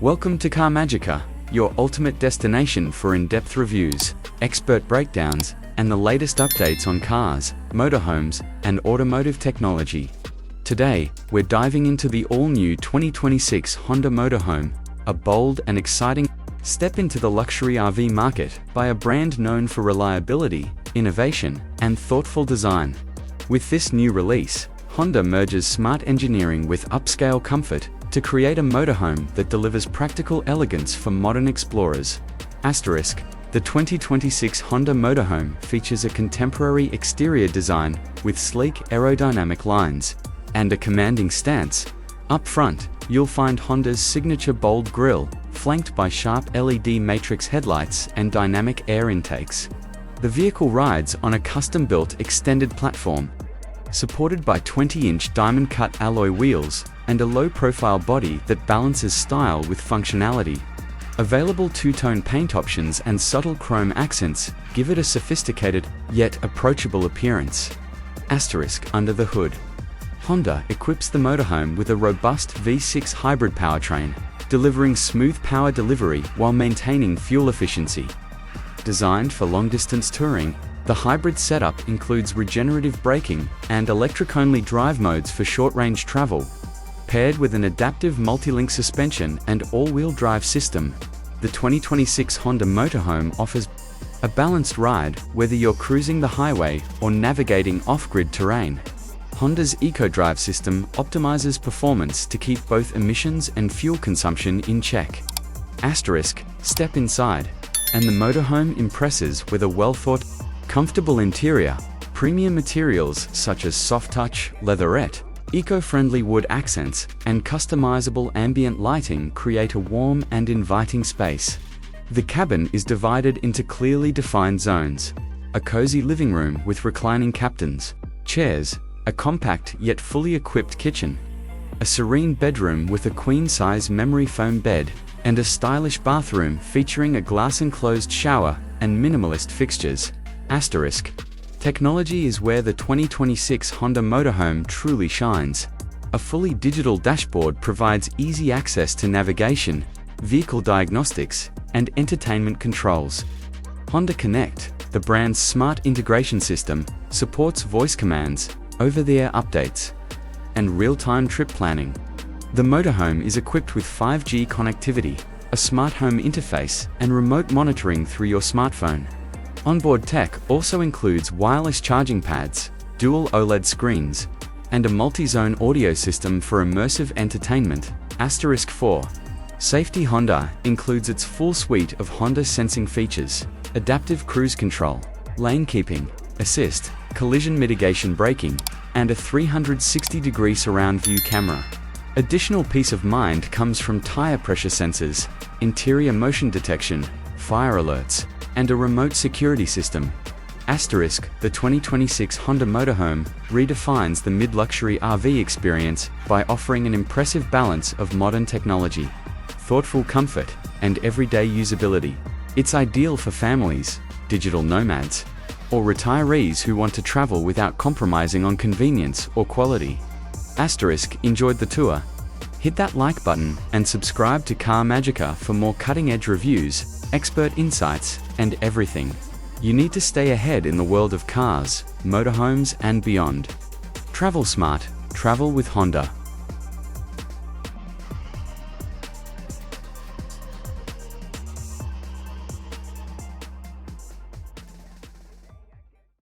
Welcome to Car Magica, your ultimate destination for in-depth reviews, expert breakdowns, and the latest updates on cars, motorhomes, and automotive technology. Today, we're diving into the all-new 2026 Honda Motorhome, a bold and exciting step into the luxury RV market by a brand known for reliability, innovation, and thoughtful design. With this new release, Honda merges smart engineering with upscale comfort to create a motorhome that delivers practical elegance for modern explorers. The 2026 Honda Motorhome features a contemporary exterior design with sleek aerodynamic lines and a commanding stance. Up front, you'll find Honda's signature bold grille, flanked by sharp LED matrix headlights and dynamic air intakes. The vehicle rides on a custom-built extended platform, supported by 20-inch diamond-cut alloy wheels and a low-profile body that balances style with functionality. Available two-tone paint options and subtle chrome accents give it a sophisticated, yet approachable appearance. Under the hood. Honda equips the motorhome with a robust V6 hybrid powertrain, delivering smooth power delivery while maintaining fuel efficiency. Designed for long-distance touring, the hybrid setup includes regenerative braking and electric-only drive modes for short-range travel. Paired with an adaptive multi-link suspension and all-wheel drive system, the 2026 Honda Motorhome offers a balanced ride whether you're cruising the highway or navigating off-grid terrain. Honda's EcoDrive system optimizes performance to keep both emissions and fuel consumption in check. Step inside, and the motorhome impresses with a well-thought, comfortable interior. Premium materials such as soft-touch, leatherette, eco-friendly wood accents, and customizable ambient lighting create a warm and inviting space. The cabin is divided into clearly defined zones: a cozy living room with reclining captains, chairs, a compact yet fully equipped kitchen, a serene bedroom with a queen-size memory foam bed, and a stylish bathroom featuring a glass-enclosed shower and minimalist fixtures. Technology is where the 2026 Honda Motorhome truly shines. A fully digital dashboard provides easy access to navigation, vehicle diagnostics, and entertainment controls. Honda Connect, the brand's smart integration system, supports voice commands, over-the-air updates, and real-time trip planning. The motorhome is equipped with 5G connectivity, a smart home interface, and remote monitoring through your smartphone. Onboard tech also includes wireless charging pads, dual OLED screens, and a multi-zone audio system for immersive entertainment. Safety. Honda includes its full suite of Honda sensing features: adaptive cruise control, lane keeping assist, collision mitigation braking, and a 360-degree surround view camera. Additional peace of mind comes from tire pressure sensors, interior motion detection, fire alerts, and a remote security system. The 2026 Honda Motorhome redefines the mid-luxury RV experience by offering an impressive balance of modern technology, thoughtful comfort, and everyday usability. It's ideal for families, digital nomads, or retirees who want to travel without compromising on convenience or quality. Enjoyed the tour? Hit that like button and subscribe to Car Magica for more cutting-edge reviews, expert insights, and everything you need to stay ahead in the world of cars, motorhomes, and beyond. Travel smart, travel with Honda.